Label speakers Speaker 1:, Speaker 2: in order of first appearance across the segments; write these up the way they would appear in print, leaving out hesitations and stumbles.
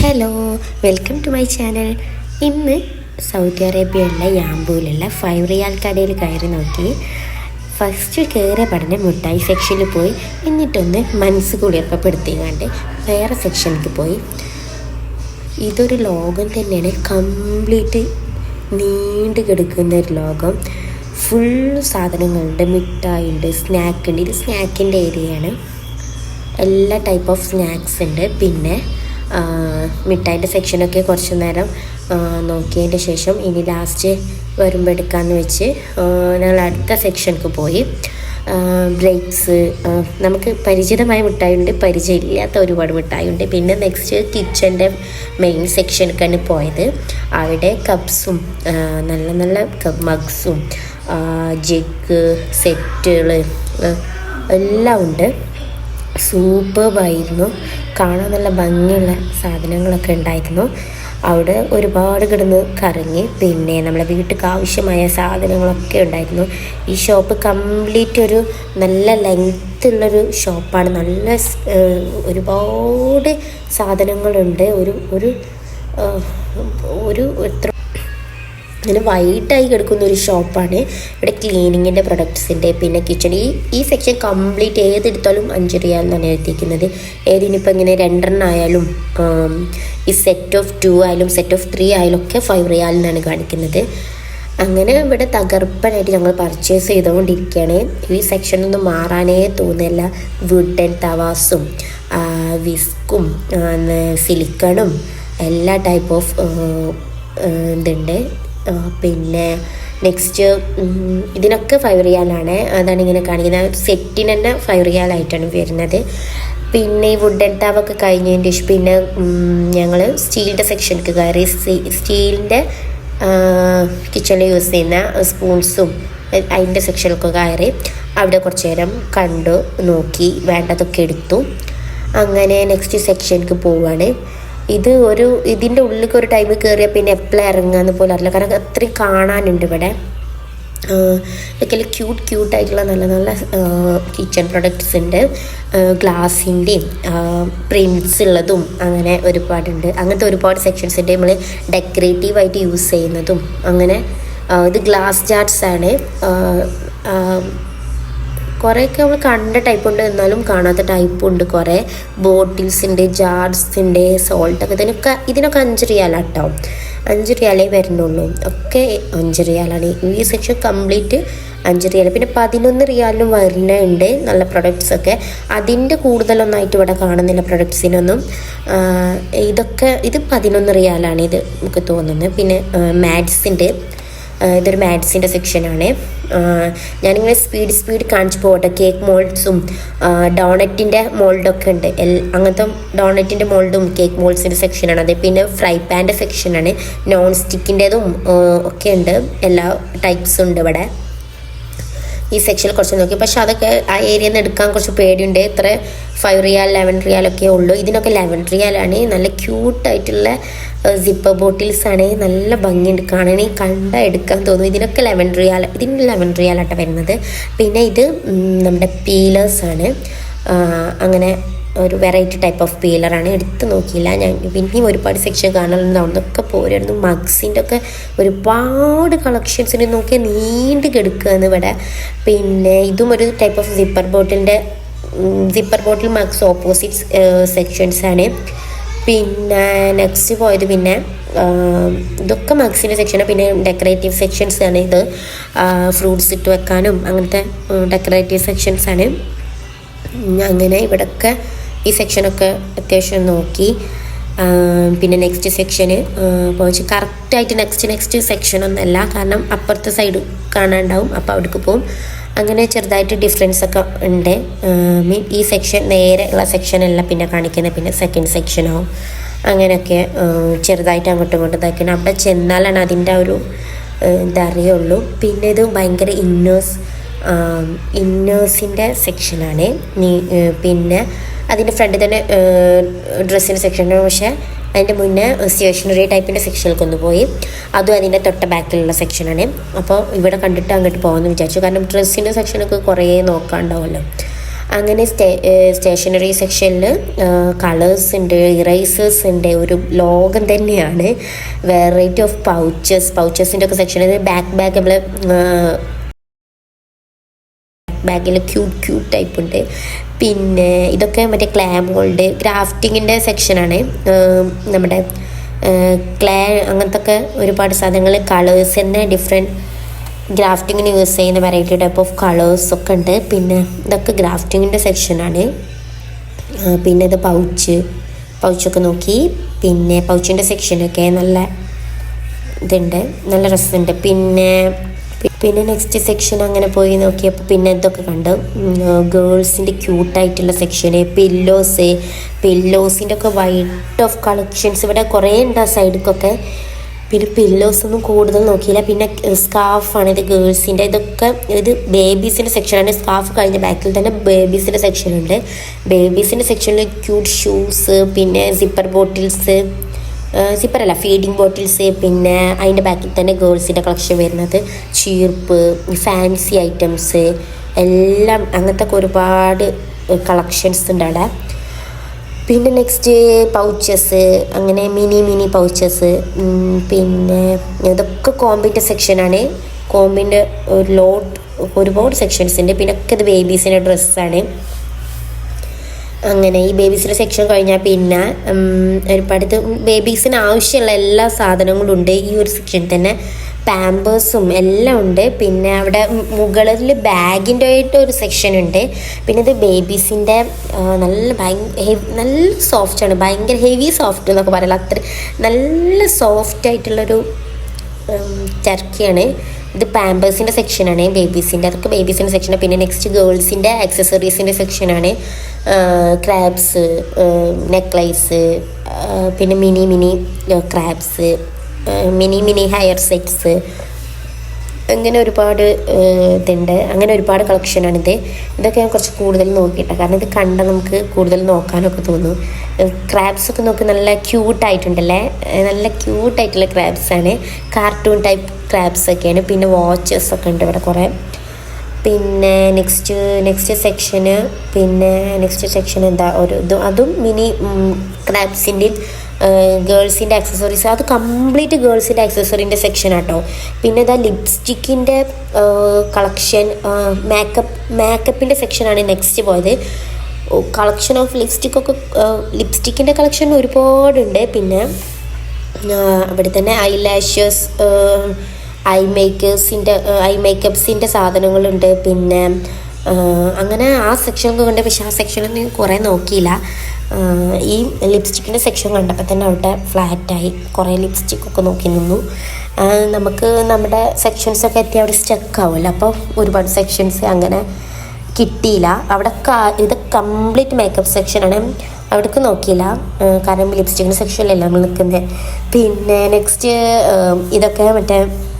Speaker 1: Hello, welcome to my channel. ഇന്ന് Saudi അറേബ്യയിലുള്ള യാമ്പൂലുള്ള 5 റിയാൽ കടയിൽ കയറി നോക്കി. ഫസ്റ്റ് കയറിയ പഠന മിഠായി സെക്ഷനിൽ പോയി, എന്നിട്ടൊന്ന് മനസ്സ് കുളിർക്കപ്പെടുത്തിക്കാണ്ട് വേറെ സെക്ഷനിലേക്ക് പോയി. ഇതൊരു ലോകം തന്നെയാണ്, കംപ്ലീറ്റ് നീണ്ടു കിടക്കുന്ന ഒരു ലോകം. ഫുൾ സാധനങ്ങളുണ്ട്, മിഠായി ഉണ്ട്, സ്നാക്ക് ഉണ്ട്. ഇത് സ്നാക്കിൻ്റെ ഏരിയയാണ്. എല്ലാ ടൈപ്പ് ഓഫ് സ്നാക്സ് ഉണ്ട്. പിന്നെ മിഠായിൻ്റെ സെക്ഷനൊക്കെ കുറച്ച് നേരം നോക്കിയതിൻ്റെ ശേഷം ഇനി ലാസ്റ്റ് വരുമ്പോൾ എടുക്കാമെന്ന് വെച്ച് ഞങ്ങൾ അടുത്ത സെക്ഷനിലേക്ക് പോയി. ബ്രേക്സ്, നമുക്ക് പരിചിതമായ മിഠായി ഉണ്ട്, പരിചയമില്ലാത്ത ഒരുപാട് മിഠായി ഉണ്ട്. പിന്നെ നെക്സ്റ്റ് കിച്ചൻ്റെ മെയിൻ സെക്ഷനിലേക്കാണ് പോയത്. അവിടെ കപ്സും നല്ല നല്ല മഗ്സും ജഗ് സെറ്റുകൾ എല്ലാം ഉണ്ട്. സൂപ്പർബായിരുന്നു, കാണാൻ നല്ല ഭംഗിയുള്ള സാധനങ്ങളൊക്കെ ഉണ്ടായിരുന്നു. അവിടെ ഒരുപാട് കിടന്ന് കറങ്ങി. പിന്നെ നമ്മളെ വീട്ടിലേക്ക് ആവശ്യമായ സാധനങ്ങളൊക്കെ ഉണ്ടായിരുന്നു. ഈ ഷോപ്പ് കംപ്ലീറ്റ് ഒരു നല്ല ലെങ്ത്തുള്ളൊരു ഷോപ്പാണ്. നല്ല ഒരുപാട് സാധനങ്ങളുണ്ട്. ഒരു എത്ര അങ്ങനെ വൈറ്റായി കിടക്കുന്ന ഒരു ഷോപ്പാണ്. ഇവിടെ ക്ലീനിങ്ങിൻ്റെ പ്രൊഡക്ട്സിൻ്റെ പിന്നെ കിച്ചൺ. ഈ സെക്ഷൻ കംപ്ലീറ്റ് ഏതെടുത്താലും 5 റിയാൽ എന്നാണ് എഴുതിയിരിക്കുന്നത്. ഏതിനിപ്പോൾ ഇങ്ങനെ 2 ആയാലും ഈ സെറ്റ് ഓഫ് 2 ആയാലും സെറ്റ് ഓഫ് 3 ആയാലും ഒക്കെ 5 റിയാൽ എന്നാണ് കാണിക്കുന്നത്. അങ്ങനെ ഇവിടെ തകർപ്പനായിട്ട് ഞങ്ങൾ പർച്ചേസ് ചെയ്തുകൊണ്ടിരിക്കുകയാണ്. ഈ സെക്ഷനൊന്നും മാറാനേ തോന്നില്ല. വുഡൻ തവാസും വിസ്കും സിലിക്കണും എല്ലാ ടൈപ്പ് ഓഫ് ഇതുണ്ട്. പിന്നെ നെക്സ്റ്റ് ഇതിനൊക്കെ 5 റിയാലാണ്. അതാണ് ഇങ്ങനെ കാണിക്കുന്നത്. സെറ്റിന് തന്നെ 5 റിയാലായിട്ടാണ് വരുന്നത്. പിന്നെ ഈ വുഡൻ ടാവൊക്കെ കഴിഞ്ഞതിൻ്റെ ശേഷം പിന്നെ ഞങ്ങൾ സ്റ്റീലിൻ്റെ സെക്ഷനിലേക്ക് കയറി. സ്റ്റീലിൻ്റെ കിച്ചണിൽ യൂസ് ചെയ്യുന്ന സ്പൂൺസും അതിൻ്റെ സെക്ഷനിലൊക്കെ കയറി. അവിടെ കുറച്ച് നേരം കണ്ടു നോക്കി, വേണ്ടതൊക്കെ എടുത്തു. അങ്ങനെ നെക്സ്റ്റ് സെക്ഷനിലേക്ക് പോവുകയാണ്. ഇതിൻ്റെ ഉള്ളിലേക്ക് ഒരു ടൈം കയറിയാൽ പിന്നെ എപ്പോഴും ഇറങ്ങാന്ന് പോലും അറിയില്ല, കാരണം അത്രയും കാണാനുണ്ട് ഇവിടെ. ഇതൊക്കെ ക്യൂട്ടായിട്ടുള്ള നല്ല നല്ല കിച്ചൺ പ്രൊഡക്ട്സ് ഉണ്ട്. ഗ്ലാസിൻ്റെയും പ്രിൻസ് ഉള്ളതും അങ്ങനെ ഒരുപാടുണ്ട്. അങ്ങനത്തെ ഒരുപാട് സെക്ഷൻസ് ഉണ്ട്. നമ്മൾ ഡെക്കറേറ്റീവായിട്ട് യൂസ് ചെയ്യുന്നതും അങ്ങനെ. ഇത് ഗ്ലാസ് ജാർസാണ്. കുറേയൊക്കെ നമ്മൾ കണ്ട ടൈപ്പ് ഉണ്ട്, എന്നാലും കാണാത്ത ടൈപ്പും ഉണ്ട്. കുറേ ബോട്ടിൽസിൻ്റെ ജാർസിൻ്റെ സോൾട്ടൊക്കെ ഇതിനൊക്കെ 5 റിയാലാട്ടോ. 5 റിയാലേ വരുന്നുള്ളൂ. ഒക്കെ 5 റിയാലാണ്. ഈ സെക്ഷൻ കംപ്ലീറ്റ് 5 റിയാൽ. പിന്നെ 11 റിയാലിനും വരുന്നുണ്ട് നല്ല പ്രൊഡക്ട്സൊക്കെ. അതിൻ്റെ കൂടുതലൊന്നായിട്ട് ഇവിടെ കാണുന്നില്ല പ്രൊഡക്ട്സിനൊന്നും. ഇത് 11 റിയാലാണ് ഇത് നമുക്ക് തോന്നുന്നത്. പിന്നെ മാഡ്സിൻ്റെ ഇതൊരു മാഡ്സിൻ്റെ സെക്ഷനാണ്. ഞാനിങ്ങനെ സ്പീഡ് കാണിച്ചു പോകട്ടെ. കേക്ക് മോൾഡ്സും ഡോണറ്റിൻ്റെ മോൾഡൊക്കെ ഉണ്ട്. അങ്ങനത്തെ ഡോണറ്റിൻ്റെ മോൾഡും കേക്ക് മോൾഡ്സിൻ്റെ സെക്ഷനാണ് അത്. പിന്നെ ഫ്രൈ പാൻ്റെ സെക്ഷനാണ്. നോൺ സ്റ്റിക്കിൻ്റെതും ഒക്കെ ഉണ്ട്. എല്ലാ ടൈപ്സും ഉണ്ട് ഇവിടെ. ഈ സെക്ഷനിൽ കുറച്ച് നോക്കി, പക്ഷെ അതൊക്കെ ആ ഏരിയയിൽ നിന്ന് എടുക്കാൻ കുറച്ച് പേടിയുണ്ട്. ഇത്ര 5 റിയാൽ 11 റിയാലൊക്കെ ഉള്ളൂ. ഇതിനൊക്കെ 11 റിയാലാണ്. നല്ല ക്യൂട്ടായിട്ടുള്ള സിപ്പർ ബോട്ടിൽസാണ്. നല്ല ഭംഗിയുണ്ട് കാണാൻ, കണ്ടാൽ എടുക്കാൻ തോന്നും. ഇതിന് 11 റിയാലാട്ടോ വരുന്നത്. പിന്നെ ഇത് നമ്മുടെ പീലേഴ്സാണ്. അങ്ങനെ ഒരു വെറൈറ്റി ടൈപ്പ് ഓഫ് പീലറാണ്. എടുത്ത് നോക്കിയില്ല ഞാൻ. പിന്നെയും ഒരുപാട് സെക്ഷൻ കാണാനുണ്ട്. അവിടെയൊക്കെ പോരായിരുന്നു. മഗ്സിൻ്റെ ഒക്കെ ഒരുപാട് കളക്ഷൻസിന് നോക്കിയാൽ നീണ്ട് കിടക്കുകയാണ് ഇവിടെ. പിന്നെ ഇതും ഒരു type of sipper bottle mugs opposite സെക്ഷൻസാണ്. പിന്നെ നെക്സ്റ്റ് പോയത് പിന്നെ ഇതൊക്കെ മഗ്സിൻ്റെ സെക്ഷനാണ്. പിന്നെ ഡെക്കറേറ്റീവ് സെക്ഷൻസ് ആണ്. ഇത് ഫ്രൂട്ട്സ് ഇട്ട് വെക്കാനും അങ്ങനത്തെ ഡെക്കറേറ്റീവ് സെക്ഷൻസാണ്. അങ്ങനെ ഇവിടെയൊക്കെ ഈ സെക്ഷനൊക്കെ അത്യാവശ്യം നോക്കി. പിന്നെ നെക്സ്റ്റ് സെക്ഷന് പോയി. കറക്റ്റായിട്ട് നെക്സ്റ്റ് സെക്ഷനൊന്നുമല്ല, കാരണം അപ്പുറത്തെ സൈഡ് കാണാനുണ്ടാവും, അപ്പോൾ അവിടേക്ക് പോകും. അങ്ങനെ ചെറുതായിട്ട് ഡിഫറൻസ് ഒക്കെ ഉണ്ട്. ഈ സെക്ഷൻ നേരെ ഉള്ള സെക്ഷനല്ല പിന്നെ കാണിക്കുന്നത്, പിന്നെ സെക്കൻഡ് സെക്ഷനാവും. അങ്ങനെയൊക്കെ ചെറുതായിട്ട് അങ്ങോട്ടും ഇങ്ങോട്ടും ഇതാക്കണം. അവിടെ ചെന്നാലാണ് അതിൻ്റെ ഒരു ഇതറിയുള്ളൂ. പിന്നെ ഇത് ഭയങ്കര ഇന്നേഴ്സിൻ്റെ സെക്ഷനാണ്. പിന്നെ അതിൻ്റെ ഫ്രണ്ടിൽ തന്നെ ഡ്രസ്സിൻ്റെ സെക്ഷനാണ്. പക്ഷേ അതിൻ്റെ മുന്നേ സ്റ്റേഷനറി ടൈപ്പിൻ്റെ സെക്ഷനിലേക്ക് ഒന്ന് പോയി. അതും അതിൻ്റെ തൊട്ട ബാക്കിലുള്ള സെക്ഷനാണ്. അപ്പോൾ ഇവിടെ കണ്ടിട്ട് അങ്ങോട്ട് പോകാമെന്ന് വിചാരിച്ചു, കാരണം ഡ്രസ്സിൻ്റെ സെക്ഷനൊക്കെ കുറേ നോക്കാനുണ്ടാവുമല്ലോ. അങ്ങനെ സ്റ്റേഷനറി സെക്ഷനിൽ കളേഴ്സ് ഉണ്ട്, ഇറൈസേഴ്സ് ഉണ്ട്, ഒരു ലോകം തന്നെയാണ്. വെറൈറ്റി ഓഫ് പൗച്ചസിൻ്റെ ഒക്കെ സെക്ഷൻ. ബാഗ് നമ്മൾ ബാഗിൽ ക്യൂട്ട് ടൈപ്പ് ഉണ്ട്. പിന്നെ ഇതൊക്കെ മറ്റേ ക്ലേ മോൾഡ് ക്രാഫ്റ്റിങ്ങിൻ്റെ സെക്ഷനാണ്. നമ്മുടെ ക്ലേ അങ്ങനത്തെ ഒക്കെ ഒരുപാട് സാധനങ്ങൾ, കളേഴ്സ് തന്നെ ഡിഫറെൻറ്റ് ഗ്രാഫ്റ്റിങ്ങിന് യൂസ് ചെയ്യുന്ന വെറൈറ്റി ടൈപ്പ് ഓഫ് കളേഴ്സൊക്കെ ഉണ്ട്. പിന്നെ ഇതൊക്കെ ഗ്രാഫ്റ്റിങ്ങിൻ്റെ സെക്ഷനാണ്. പിന്നെ ഇത് പൗച്ചൊക്കെ നോക്കി. പിന്നെ പൗച്ചിൻ്റെ സെക്ഷനൊക്കെ നല്ല ഇതുണ്ട്, നല്ല രസമുണ്ട്. പിന്നെ നെക്സ്റ്റ് സെക്ഷൻ അങ്ങനെ പോയി നോക്കിയപ്പോൾ പിന്നെ ഇതൊക്കെ കണ്ടു. ഗേൾസിൻ്റെ ക്യൂട്ടായിട്ടുള്ള സെക്ഷന്, പില്ലോസിൻ്റെ ഒക്കെ വൈറ്റ് ഓഫ് കളക്ഷൻസ് ഇവിടെ കുറേ ഉണ്ട് ആ സൈഡിക്കൊക്കെ. പിന്നെ പില്ലോസൊന്നും കൂടുതൽ നോക്കിയില്ല. പിന്നെ സ്കാർഫാണ് ഇത് ഗേൾസിൻ്റെ. ഇത് ബേബീസിൻ്റെ സെക്ഷനാണ്. സ്കാർഫ് കഴിഞ്ഞ ബാക്കിൽ തന്നെ ബേബീസിൻ്റെ സെക്ഷനുണ്ട്. ബേബീസിൻ്റെ സെക്ഷനിൽ ക്യൂട്ട് ഷൂസ്, പിന്നെ സിപ്പറല്ല ഫീഡിങ് ബോട്ടിൽസ്, പിന്നെ അതിൻ്റെ ബാക്കിൽ തന്നെ ഗേൾസിൻ്റെ കളക്ഷൻ വരുന്നത് ചീർപ്പ്, ഫാൻസി ഐറ്റംസ് എല്ലാം അങ്ങനത്തെ ഒക്കെ ഒരുപാട് കളക്ഷൻസ് ഉണ്ട് അവിടെ. പിന്നെ നെക്സ്റ്റ് പൗച്ചസ്, അങ്ങനെ മിനി പൗച്ചസ്. പിന്നെ ഇതൊക്കെ കോമ്പിൻ്റെ സെക്ഷനാണ്. കോമ്പിൻ്റെ ഒരുപാട് സെക്ഷൻസ് ഉണ്ട്. പിന്നെ ഒക്കെ ഇത് ബേബീസിൻ്റെ ഡ്രസ്സാണ്. അങ്ങനെ ഈ ബേബീസിൻ്റെ സെക്ഷൻ കഴിഞ്ഞാൽ പിന്നെ ഒരുപാട് ബേബീസിന് ആവശ്യമുള്ള എല്ലാ സാധനങ്ങളും ഉണ്ട് ഈ ഒരു സെക്ഷനിൽ തന്നെ. പാമ്പേഴ്സും എല്ലാം ഉണ്ട്. പിന്നെ അവിടെ മുകളിൽ ബാഗിൻ്റെ ആയിട്ട് ഒരു സെക്ഷൻ ഉണ്ട്. പിന്നെ ഇത് ബേബീസിൻ്റെ നല്ല സോഫ്റ്റാണ്, ഭയങ്കര ഹെവി സോഫ്റ്റ് എന്നൊക്കെ പറയില്ല, അത്ര നല്ല സോഫ്റ്റായിട്ടുള്ളൊരു ടർക്കിയാണ്. ഇത് പാമ്പേഴ്സിൻ്റെ സെക്ഷനാണ്, അതൊക്കെ ബേബീസിൻ്റെ സെക്ഷനാണ്. പിന്നെ നെക്സ്റ്റ് ഗേൾസിൻ്റെ ആക്സസറീസിൻ്റെ സെക്ഷനാണ്. ക്രാബ്സ്, നെക്ലൈസ്, പിന്നെ mini crabs, mini hair sets, അങ്ങനെ ഒരുപാട് ഇതുണ്ട്. അങ്ങനെ ഒരുപാട് കളക്ഷനാണിത്. ഇതൊക്കെ ഞാൻ കുറച്ച് കൂടുതൽ നോക്കിയിട്ടാണ്, കാരണം ഇത് കണ്ടാൽ നമുക്ക് കൂടുതൽ നോക്കാനൊക്കെ തോന്നും. ക്രാബ്സൊക്കെ നോക്കി നല്ല ക്യൂട്ടായിട്ടുണ്ടല്ലേ, നല്ല ക്യൂട്ടായിട്ടുള്ള ക്രാബ്സാണ്. Cartoon type ക്രാബ്സൊക്കെയാണ്. പിന്നെ വാച്ചസൊക്കെ ഉണ്ട് ഇവിടെ കുറേ. പിന്നെ നെക്സ്റ്റ് സെക്ഷൻ എന്താ അതും മിനി ക്രാബ്സിൻ്റെയും ഗേൾസിൻ്റെ ആക്സസറീസ്. അത് കംപ്ലീറ്റ് ഗേൾസിൻ്റെ ആക്സസറീൻ്റെ സെക്ഷൻ ആട്ടോ. പിന്നെ ഇതാ ലിപ്സ്റ്റിക്കിൻ്റെ കളക്ഷൻ, മേക്കപ്പിൻ്റെ സെക്ഷനാണ് നെക്സ്റ്റ് പോയത്. കളക്ഷൻ ഓഫ് ലിപ്സ്റ്റിക്കിൻ്റെ കളക്ഷൻ ഒരുപാടുണ്ട്. പിന്നെ അവിടെ തന്നെ ഐലാഷസ്, ഐ മേക്കപ്സിൻ്റെ സാധനങ്ങളുണ്ട്. പിന്നെ അങ്ങനെ ആ സെക്ഷനൊക്കെ കണ്ട്, പക്ഷെ ആ സെക്ഷനൊന്നും കുറേ നോക്കിയില്ല. ഈ ലിപ്സ്റ്റിക്കിൻ്റെ സെക്ഷൻ കണ്ടപ്പോൾ തന്നെ അവിടെ ഫ്ലാറ്റായി. കുറേ ലിപ്സ്റ്റിക്കൊക്കെ നോക്കി നിന്നു. നമുക്ക് നമ്മുടെ സെക്ഷൻസൊക്കെ എത്തി അവിടെ സ്റ്റക്ക് ആവുമല്ലോ, അപ്പോൾ ഒരുപാട് സെക്ഷൻസ് അങ്ങനെ കിട്ടിയില്ല. അവിടെ ഇത് കംപ്ലീറ്റ് മേക്കപ്പ് സെക്ഷനാണ്. അവിടേക്ക് നോക്കിയില്ല, കാരണം ലിപ്സ്റ്റിക്കിൻ്റെ സെക്ഷനിലല്ല നമ്മൾ നിൽക്കുന്നത്. പിന്നെ നെക്സ്റ്റ് ഇതൊക്കെ മറ്റേ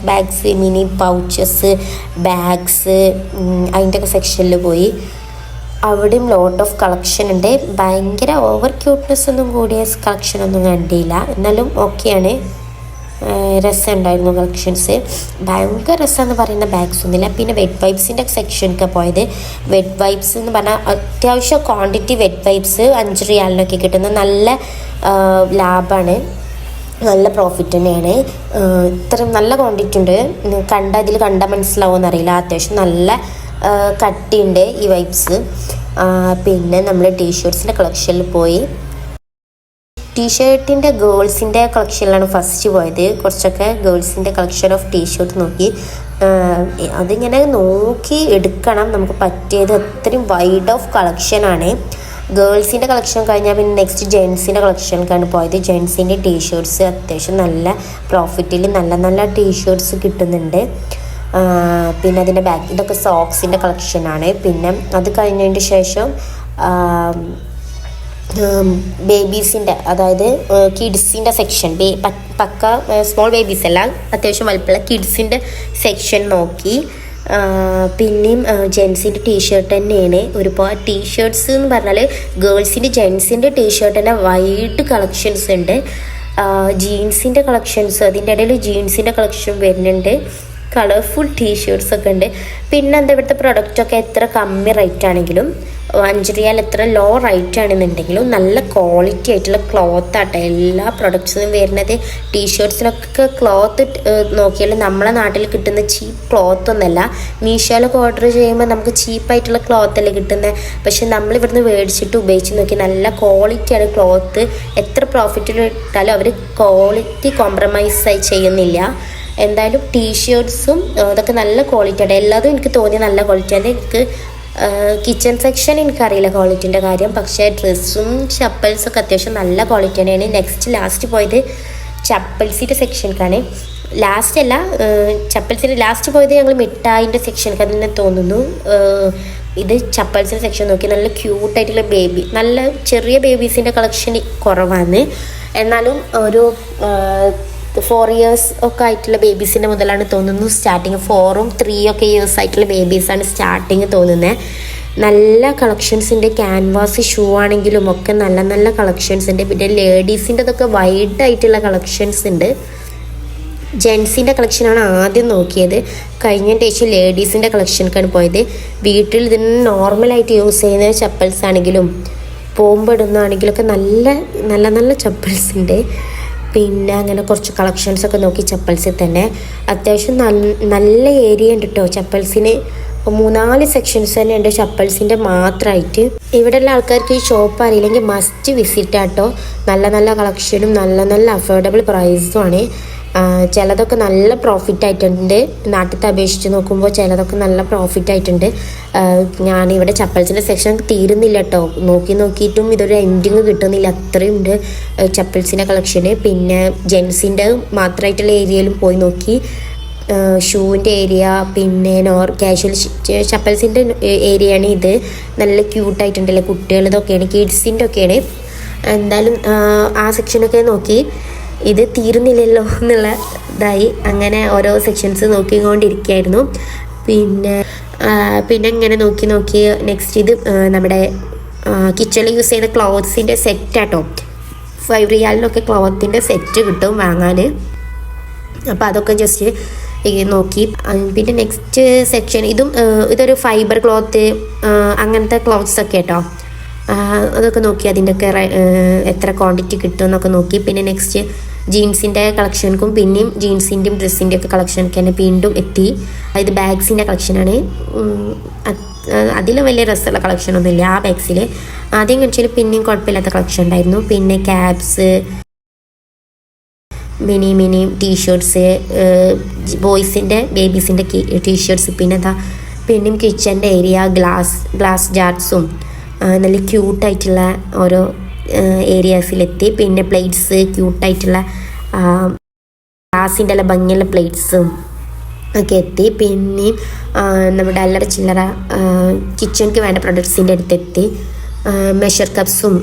Speaker 1: ബാഗ്സ്, മിനി പൗച്ചസ്, ബാഗ്സ്, അതിൻ്റെയൊക്കെ സെക്ഷനിൽ പോയി. അവിടെയും ലോട്ട് ഓഫ് കളക്ഷൻ ഉണ്ട്. ഭയങ്കര ഓവർ ക്യൂട്ട്നെസ് ഒന്നും കൂടിയ കളക്ഷനൊന്നും കണ്ടില്ല, എന്നാലും ഓക്കെയാണ്. രസമുണ്ടായിരുന്നു കളക്ഷൻസ്. ഭയങ്കര രസമെന്ന് പറയുന്ന ബാഗ്സ് ഒന്നുമില്ല. പിന്നെ വെറ്റ് വൈപ്സിൻ്റെ സെക്ഷനൊക്കെ പോയത്. വെറ്റ് വൈപ്സ് എന്ന് പറഞ്ഞാൽ അത്യാവശ്യം ക്വാണ്ടിറ്റി വെറ്റ് വൈപ്സ് 5 റിയാലിനൊക്കെ കിട്ടുന്ന നല്ല ലാഭമാണ്, നല്ല പ്രോഫിറ്റ് തന്നെയാണ്. ഇത്രയും നല്ല ക്വാണ്ടിറ്റി ഉണ്ട്. ഇതിൽ കണ്ടാൽ മനസ്സിലാവുമെന്നറിയില്ല. അത്യാവശ്യം നല്ല കട്ടിയുണ്ട് ഈ വൈപ്സ്. പിന്നെ നമ്മൾ ടീഷർട്സിൻ്റെ കളക്ഷനിൽ പോയി. ടീഷർട്ടിൻ്റെ ഗേൾസിൻ്റെ കളക്ഷനിലാണ് ഫസ്റ്റ് പോയത്. കുറച്ചൊക്കെ ഗേൾസിൻ്റെ കളക്ഷൻ ഓഫ് ടീഷർട്ട് നോക്കി. അതിങ്ങനെ നോക്കി എടുക്കണം നമുക്ക് പറ്റിയത്. അത്രയും വൈഡ് ഓഫ് കളക്ഷനാണ്. ഗേൾസിൻ്റെ കളക്ഷൻ കഴിഞ്ഞാൽ പിന്നെ നെക്സ്റ്റ് ജെൻസിൻ്റെ കളക്ഷനിലേക്കാണ് പോയത്. ജെൻസിൻ്റെ ടീഷർട്ട്സ് അത്യാവശ്യം നല്ല പ്രോഫിറ്റിൽ നല്ല ടീഷർട്ട്സ് കിട്ടുന്നുണ്ട്. പിന്നെ അതിൻ്റെ ബാക്ക് ഇതൊക്കെ സോക്സിൻ്റെ കളക്ഷനാണ്. പിന്നെ അത് കഴിഞ്ഞതിന് ശേഷം ബേബീസിൻ്റെ, അതായത് കിഡ്സിൻ്റെ സെക്ഷൻ, പക്ക സ്മോൾ ബേബീസ് അല്ല, അത്യാവശ്യം വലുപ്പമുള്ള കിഡ്സിൻ്റെ സെക്ഷൻ നോക്കി. പിന്നെയും ജെൻസിൻ്റെ ടീഷർട്ട് തന്നെയാണ്. ഒരുപാട് ടീഷർട്ട്സ് എന്ന് പറഞ്ഞാൽ ഗേൾസിൻ്റെ ജെൻസിൻ്റെ ടീഷർട്ട് തന്നെ വൈഡ് കളക്ഷൻസ് ഉണ്ട്. ജീൻസിൻ്റെ കളക്ഷൻസ്, അതിൻ്റെ ഇടയിൽ ജീൻസിൻ്റെ കളക്ഷൻ വരുന്നുണ്ട്. കളർഫുൾ ടീഷർട്ട്സ് ഒക്കെ ഉണ്ട്. പിന്നെ എന്താ ഇവിടുത്തെ പ്രൊഡക്റ്റൊക്കെ എത്ര കമ്മി റേറ്റ് ആണെങ്കിലും 5 റിയാൽ എത്ര ലോ റേറ്റ് ആണെന്നുണ്ടെങ്കിലും നല്ല ക്വാളിറ്റി ആയിട്ടുള്ള ക്ലോത്ത് ആട്ടെ എല്ലാ പ്രൊഡക്ട്സിനും വരുന്നത്. ടീഷർട്സിനൊക്കെ ക്ലോത്ത് നോക്കിയാൽ നമ്മളെ നാട്ടിൽ കിട്ടുന്ന ചീപ്പ് ക്ലോത്ത് ഒന്നല്ല. മീഷോയിലൊക്കെ ഓർഡർ ചെയ്യുമ്പോൾ നമുക്ക് ചീപ്പായിട്ടുള്ള ക്ലോത്ത് അല്ലേ കിട്ടുന്നത്. പക്ഷെ നമ്മളിവിടുന്ന് മേടിച്ചിട്ട് ഉപയോഗിച്ച് നോക്കി നല്ല ക്വാളിറ്റിയാണ് ക്ലോത്ത്. എത്ര പ്രോഫിറ്റിൽ ഇട്ടാലും അവർ ക്വാളിറ്റി കോംപ്രമൈസ് ചെയ്യുന്നില്ല. എന്തായാലും ടീഷർട്ട്സും അതൊക്കെ നല്ല ക്വാളിറ്റിയാണ്. എല്ലാതും എനിക്ക് തോന്നിയ നല്ല ക്വാളിറ്റിയാണ്. എനിക്ക് കിച്ചൺ സെക്ഷൻ എനിക്കറിയില്ല ക്വാളിറ്റീൻ്റെ കാര്യം, പക്ഷേ ഡ്രസ്സും ചപ്പൽസൊക്കെ അത്യാവശ്യം നല്ല ക്വാളിറ്റി തന്നെയാണ്. ലാസ്റ്റ് പോയത് ചപ്പൽസിൻ്റെ സെക്ഷനിലേക്കാണ്. ചപ്പൽസിൻ്റെ ലാസ്റ്റ് പോയത് ഞങ്ങൾ മിഠായിൻ്റെ സെക്ഷനിലേക്ക് തന്നെ തോന്നുന്നു. ഇത് ചപ്പൽസിൻ്റെ സെക്ഷൻ നോക്കി നല്ല ക്യൂട്ടായിട്ടുള്ള ബേബി, നല്ല ചെറിയ ബേബീസിൻ്റെ കളക്ഷൻ കുറവാണ്. എന്നാലും ഒരു 4 years ഒക്കെ ആയിട്ടുള്ള ബേബീസിൻ്റെ മുതലാണ് തോന്നുന്നു സ്റ്റാർട്ടിങ്. 4 ഉം 3 ഒക്കെ ഇയേഴ്സ് ആയിട്ടുള്ള ബേബീസാണ് സ്റ്റാർട്ടിങ് തോന്നുന്നത്. നല്ല കളക്ഷൻസിൻ്റെ ക്യാൻവാസ് ഷൂ ആണെങ്കിലും ഒക്കെ നല്ല നല്ല കളക്ഷൻസ് ഉണ്ട്. പിന്നെ ലേഡീസിൻ്റെ അതൊക്കെ വൈഡ് ആയിട്ടുള്ള കളക്ഷൻസ് ഉണ്ട്. ജെൻസിൻ്റെ കളക്ഷനാണ് ആദ്യം നോക്കിയത്. കഴിഞ്ഞതിന് ശേഷം ലേഡീസിൻ്റെ കളക്ഷനൊക്കെയാണ് പോയത്. വീട്ടിൽ ഇതിന് നോർമലായിട്ട് യൂസ് ചെയ്യുന്ന ചപ്പൽസ് ആണെങ്കിലും പോകുമ്പോൾ ഇടുന്നതാണെങ്കിലൊക്കെ നല്ല നല്ല നല്ല ചപ്പൽസ് ഉണ്ട്. പിന്നെ അങ്ങനെ കുറച്ച് കളക്ഷൻസൊക്കെ നോക്കി ചപ്പൽസിൽ തന്നെ. അത്യാവശ്യം നല്ല ഏരിയ ഉണ്ട് കേട്ടോ ചപ്പൽസിന്. 3-4 സെക്ഷൻസ് തന്നെ ഉണ്ട് ചപ്പൽസിൻ്റെ മാത്രമായിട്ട്. ഇവിടെയുള്ള ആൾക്കാർക്ക് ഈ ഷോപ്പ് അറിയില്ലെങ്കിൽ മസ്റ്റ് വിസിറ്റ് ആട്ടോ. നല്ല നല്ല കളക്ഷനും നല്ല നല്ല അഫോർഡബിൾ പ്രൈസുമാണ്. ചിലതൊക്കെ നല്ല പ്രോഫിറ്റ് ആയിട്ടുണ്ട്. നാട്ടിലത്തെ അപേക്ഷിച്ച് നോക്കുമ്പോൾ ചിലതൊക്കെ നല്ല പ്രോഫിറ്റ് ആയിട്ടുണ്ട്. ഞാനിവിടെ ചപ്പൽസിൻ്റെ സെക്ഷൻ തീരുന്നില്ല കേട്ടോ. നോക്കിയിട്ടും ഇതൊരു എൻഡിങ് കിട്ടുന്നില്ല, അത്രയും ഉണ്ട് ചപ്പൽസിൻ്റെ കളക്ഷന്. പിന്നെ ജെൻസിൻ്റെ മാത്രമായിട്ടുള്ള ഏരിയയിലും പോയി നോക്കി. ഷൂവിൻ്റെ ഏരിയ, പിന്നെ കാഷ്വൽ ചപ്പൽസിൻ്റെ ഏരിയയാണ് ഇത്. നല്ല ക്യൂട്ടായിട്ടുണ്ടല്ലേ കുട്ടികളതൊക്കെയാണ്, കിഡ്സിൻ്റെ ഒക്കെയാണ്. എന്തായാലും ആ സെക്ഷനൊക്കെ നോക്കി. ഇത് തീരുന്നില്ലല്ലോ എന്നുള്ള ഇതായി. അങ്ങനെ ഓരോ സെക്ഷൻസ് നോക്കിക്കൊണ്ടിരിക്കുകയായിരുന്നു. പിന്നെ ഇങ്ങനെ നോക്കി നെക്സ്റ്റ് ഇത് നമ്മുടെ കിച്ചണിൽ യൂസ് ചെയ്യുന്ന ക്ലോത്ത്സിൻ്റെ സെറ്റാട്ടോ. 5 റിയാലിനൊക്കെ ക്ലോത്തിൻ്റെ സെറ്റ് കിട്ടും വാങ്ങാൻ. അപ്പോൾ അതൊക്കെ ജസ്റ്റ് നോക്കി. പിന്നെ നെക്സ്റ്റ് സെക്ഷൻ ഇതൊരു ഫൈബർ ക്ലോത്ത് അങ്ങനത്തെ ക്ലോത്ത്സ് ഒക്കെ കേട്ടോ. അതൊക്കെ നോക്കി അതിൻ്റെയൊക്കെ എത്ര ക്വാണ്ടിറ്റി കിട്ടും എന്നൊക്കെ നോക്കി. പിന്നെ നെക്സ്റ്റ് ജീൻസിൻ്റെ കളക്ഷൻക്കും പിന്നെയും ജീൻസിൻ്റെയും ഡ്രസ്സിൻ്റെ ഒക്കെ കളക്ഷനൊക്കെ തന്നെ വീണ്ടും എത്തി. അതായത് ബാഗ്സിൻ്റെ കളക്ഷനാണ്. അതിലും വലിയ രസമുള്ള കളക്ഷനൊന്നുമില്ല ആ ബാഗ്സിൽ. ആദ്യം കാണിച്ചാൽ പിന്നെയും കുഴപ്പമില്ലാത്ത കളക്ഷൻ ഉണ്ടായിരുന്നു. പിന്നെ ക്യാപ്സ്, മിനി ടീഷർട്ട്സ്, ബോയ്സിൻ്റെ ബേബീസിൻ്റെ ടീഷർട്ട്സ്, പിന്നെയും കിച്ചൻ്റെ ഏരിയ, ഗ്ലാസ് ജാർസും നല്ല ക്യൂട്ടായിട്ടുള്ള ഓരോ ഏരിയാസിലെത്തി. പിന്നെ പ്ലേറ്റ്സ്, ക്യൂട്ടായിട്ടുള്ള ഗ്ലാസിൻ്റെ എല്ലാം ഭംഗിയുള്ള പ്ലേറ്റ്സും ഒക്കെ എത്തി. പിന്നെയും നമ്മുടെ അല്ലറ ചില്ലറ കിച്ചണിക്ക് വേണ്ട പ്രൊഡക്ട്സിൻ്റെ അടുത്തെത്തി. മെഷർ കപ്സും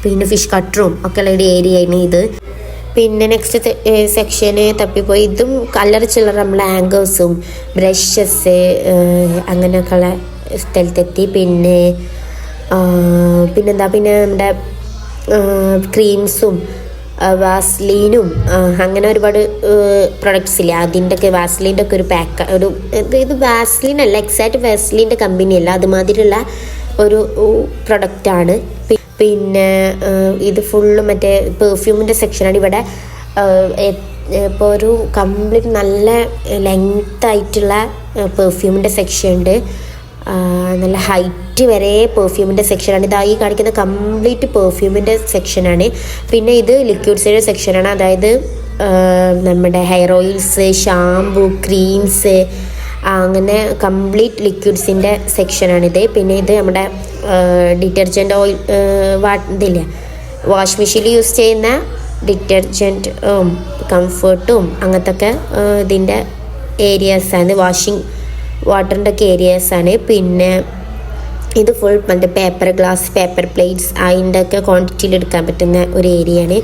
Speaker 1: പിന്നെ ഫിഷ് കട്ടറും ഒക്കെ ഉള്ള ഒരു ഏരിയയാണ് ഇത്. പിന്നെ നെക്സ്റ്റ് സെക്ഷന് തപ്പിപ്പോയി. ഇതും അല്ലറ ചില്ലറ നമ്മളെ ആങ്കേഴ്സും ബ്രഷസ് അങ്ങനെയൊക്കെയുള്ള സ്ഥലത്തെത്തി. പിന്നെന്താ നമ്മുടെ ക്രീംസും വാസ്ലീനും അങ്ങനെ ഒരുപാട് പ്രൊഡക്ട്സ് ഇല്ല. അതിൻ്റെയൊക്കെ വാസ്ലീൻ്റെ ഒക്കെ ഒരു പാക്ക്, ഇത് വാസ്ലീൻ അല്ല, എക്സാക്റ്റ് വാസ്ലീൻ്റെ കമ്പനി അല്ല, അതുമാതിരിയുള്ള ഒരു പ്രൊഡക്റ്റാണ്. പിന്നെ ഇത് ഫുള്ള് മറ്റേ പെർഫ്യൂമിൻ്റെ സെക്ഷനാണ്. ഇവിടെ ഇപ്പോൾ ഒരു കംപ്ലീറ്റ് നല്ല ലെങ്ത് ആയിട്ടുള്ള പെർഫ്യൂമിൻ്റെ സെക്ഷൻ ഉണ്ട്. നല്ല ഹൈറ്റ് വരെ പെർഫ്യൂമിൻ്റെ സെക്ഷനാണ്. ഇതായി കാണിക്കുന്ന കംപ്ലീറ്റ് പെർഫ്യൂമിൻ്റെ സെക്ഷനാണ്. പിന്നെ ഇത് ലിക്വിഡ്സിൻ്റെ സെക്ഷനാണ്. അതായത് നമ്മുടെ ഹെയർ ഓയിൽസ്, ഷാംപൂ, ക്രീംസ്, അങ്ങനെ കംപ്ലീറ്റ് ലിക്വിഡ്സിൻ്റെ സെക്ഷനാണിത്. പിന്നെ ഇത് നമ്മുടെ ഡിറ്റർജൻറ്റ് ഓയിൽ ഇതില്ല, വാഷ് മെഷീനിൽ യൂസ് ചെയ്യുന്ന ഡിറ്റർജൻറ്റ് കംഫർട്ടും അങ്ങനത്തെ ഒക്കെ ഇതിൻ്റെ ഏരിയാസാണ്. വാഷിംഗ് വാട്ടറിൻ്റെ ഒക്കെ ഏരിയാസാണ്. പിന്നെ ഇത് ഫുൾ മറ്റേ പേപ്പർ ഗ്ലാസ്, പേപ്പർ പ്ലേറ്റ്സ് അതിൻ്റെ ഒക്കെ ക്വാണ്ടിറ്റിയിൽ എടുക്കാൻ പറ്റുന്ന ഒരു ഏരിയയാണ്.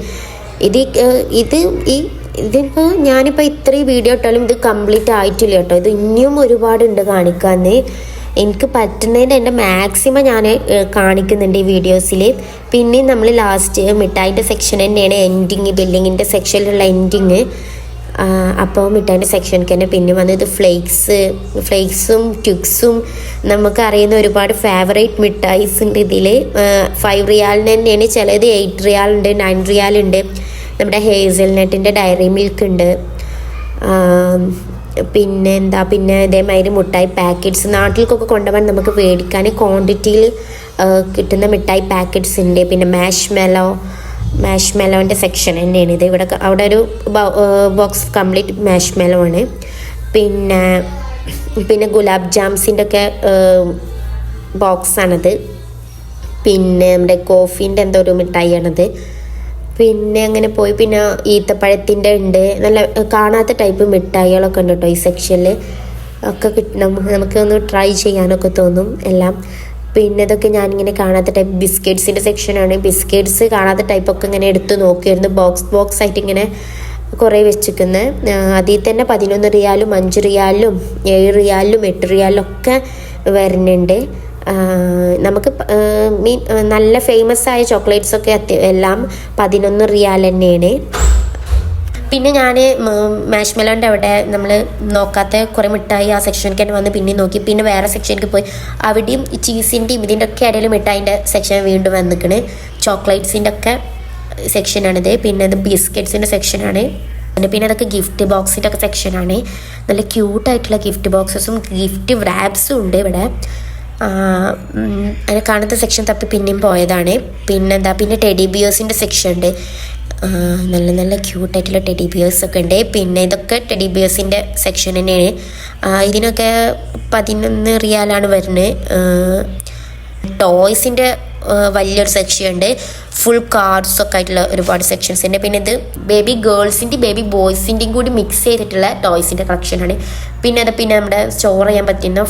Speaker 1: ഇതിപ്പോൾ ഞാനിപ്പോൾ ഇത്രയും വീഡിയോ ഇട്ടാലും ഇത് കംപ്ലീറ്റ് ആയിട്ടില്ല കേട്ടോ. ഇത് ഇനിയും ഒരുപാടുണ്ട് കാണിക്കാൻ. എനിക്ക് പറ്റുന്നതിൻ്റെ എൻ്റെ മാക്സിമം ഞാൻ കാണിക്കുന്നുണ്ട് ഈ വീഡിയോസിൽ. പിന്നെ നമ്മൾ ലാസ്റ്റ് മിഠായിൻ്റെ സെക്ഷൻ തന്നെയാണ് എൻഡിങ്, ബില്ലിങ്ങിൻ്റെ സെക്ഷനിലുള്ള എൻഡിങ്. അപ്പോൾ മിഠായിൻ്റെ സെക്ഷനിലേക്ക് തന്നെ പിന്നെ വന്നത് ഫ്ലേക്സും ട്വിക്സും നമുക്കറിയുന്ന ഒരുപാട് ഫേവറേറ്റ് മിഠായിസ് ഉണ്ട് ഇതിൽ. 5 റിയാലിന് തന്നെയാണ്, ചിലത് 8 റിയാലുണ്ട്, 9 റിയാലുണ്ട്. നമ്മുടെ ഹേസൽനട്ടിൻ്റെ ഡയറി മിൽക്ക് ഉണ്ട്. പിന്നെ ഇതേമാതിരി മിഠായി പാക്കറ്റ്സ് നാട്ടിലേക്കൊക്കെ കൊണ്ടുപോകാൻ നമുക്ക് മേടിക്കാൻ ക്വാണ്ടിറ്റിയിൽ കിട്ടുന്ന മിഠായി പാക്കറ്റ്സ് ഉണ്ട്. പിന്നെ മാഷ്മെലോൻ്റെ സെക്ഷൻ തന്നെയാണ് ഇത്. അവിടെ ഒരു ബോക്സ് കംപ്ലീറ്റ് മാഷ്മെലോ ആണ്. പിന്നെ ഗുലാബ് ജാംസിൻ്റെ ഒക്കെ ബോക്സാണത്. പിന്നെ നമ്മുടെ കോഫീൻ്റെ എന്തോ ഒരു മിഠായിയാണത്. പിന്നെ അങ്ങനെ പോയി പിന്നെ ഈത്തപ്പഴത്തിൻ്റെ ഉണ്ട്. നല്ല കാണാത്ത ടൈപ്പ് മിഠായികളൊക്കെ ഉണ്ട് കേട്ടോ ഈ സെക്ഷനിൽ. ഒക്കെ നമുക്ക് ഒന്ന് ട്രൈ ചെയ്യാനൊക്കെ തോന്നും എല്ലാം. പിന്നെ ഇതൊക്കെ ഞാനിങ്ങനെ കാണാത്ത ടൈപ്പ് ബിസ്ക്കറ്റ്സിൻ്റെ സെക്ഷനാണ്. ബിസ്ക്കറ്റ്സ് കാണാത്ത ടൈപ്പൊക്കെ ഇങ്ങനെ എടുത്ത് നോക്കിയായിരുന്നു. ബോക്സ് ആയിട്ട് ഇങ്ങനെ കുറേ വെച്ചിരിക്കുന്നത്. അതിൽ തന്നെ 11 റിയാലും 5 റിയാലും 7 റിയാലും 8 റിയാലും ഒക്കെ വരുന്നുണ്ട്. നമുക്ക് നല്ല ഫേമസ് ആയ ചോക്ലേറ്റ്സൊക്കെ എല്ലാം 11 റിയാൽ തന്നെയാണ്. പിന്നെ ഞാൻ മാഷ്മെലോൻ്റെ അവിടെ നമ്മൾ നോക്കാത്ത കുറേ മിഠായി ആ സെക്ഷനിലേക്ക് തന്നെ വന്ന് പിന്നെ നോക്കി. പിന്നെ വേറെ സെക്ഷനിലേക്ക് പോയി, അവിടെയും ചീസിൻ്റെയും ഇതിൻ്റെ ഒക്കെ ഇടയിൽ മിഠായിൻ്റെ സെക്ഷൻ വീണ്ടും വന്നിക്കണ്. ചോക്ലേറ്റ്സിൻ്റെ ഒക്കെ സെക്ഷനാണിത്. പിന്നെ ഇത് ബിസ്ക്കറ്റ്സിൻ്റെ സെക്ഷനാണ്. പിന്നെ അതൊക്കെ ഗിഫ്റ്റ് ബോക്സിൻ്റെ ഒക്കെ സെക്ഷനാണ്. നല്ല ക്യൂട്ടായിട്ടുള്ള ഗിഫ്റ്റ് ബോക്സസും ഗിഫ്റ്റ് റാപ്സും ഉണ്ട് ഇവിടെ. അതിനെ കാണുന്ന സെക്ഷൻ തപ്പി പിന്നെയും പോയതാണ്. പിന്നെ ടെഡി ബിയേഴ്സിൻ്റെ സെക്ഷൻ ഉണ്ട്. നല്ല ക്യൂട്ടായിട്ടുള്ള ടെഡി ബിയേഴ്സൊക്കെ ഉണ്ട്. പിന്നെ ഇതൊക്കെ ടെഡി ബിയേഴ്സിൻ്റെ സെക്ഷൻ തന്നെയാണ്. ഇതിനൊക്കെ 11 റിയാലാണ് വരുന്നത്. ടോയ്സിൻ്റെ വലിയൊരു സെക്ഷൻ ഉണ്ട്. ഫുൾ കാർഡ്സൊക്കെ ആയിട്ടുള്ള ഒരുപാട് സെക്ഷൻസ് ഉണ്ട്. പിന്നെ ഇത് ബേബി ഗേൾസിൻ്റെയും ബേബി ബോയ്സിൻ്റെയും കൂടി മിക്സ് ചെയ്തിട്ടുള്ള ടോയ്സിൻ്റെ കളക്ഷനാണ്. പിന്നെ നമ്മുടെ സ്റ്റോർ ചെയ്യാൻ പറ്റുന്ന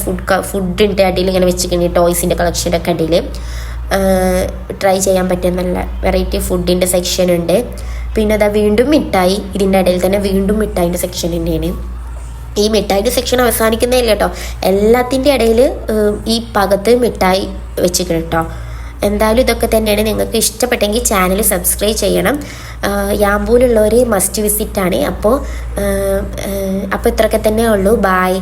Speaker 1: ഫുഡിൻ്റെ അടിയിൽ ഇങ്ങനെ വെച്ചിട്ടുണ്ട്. ടോയ്സിൻ്റെ കളക്ഷൻ്റെ ഒക്കെ അടിയിൽ ട്രൈ ചെയ്യാൻ പറ്റിയ നല്ല വെറൈറ്റി ഫുഡിൻ്റെ സെക്ഷൻ ഉണ്ട്. പിന്നെ അതാ വീണ്ടും മിഠായി, ഇതിൻ്റെ ഇടയിൽ തന്നെ വീണ്ടും മിഠായിൻ്റെ സെക്ഷൻ തന്നെയാണ്. ഈ മിഠായിൻ്റെ സെക്ഷൻ അവസാനിക്കുന്നതല്ല കേട്ടോ, എല്ലാത്തിൻ്റെ ഇടയിൽ ഈ ഭാഗത്ത് മിഠായി വെച്ചിരിക്കണം കേട്ടോ. എന്തായാലും ഇതൊക്കെ തന്നെയാണ്. നിങ്ങൾക്ക് ഇഷ്ടപ്പെട്ടെങ്കിൽ ചാനൽ സബ്സ്ക്രൈബ് ചെയ്യണം. യാമ്പൂലുള്ളവർ മസ്റ്റ് വിസിറ്റാണ്. അപ്പോൾ ഇത്രയൊക്കെ തന്നെ ഉള്ളൂ. ബായ്.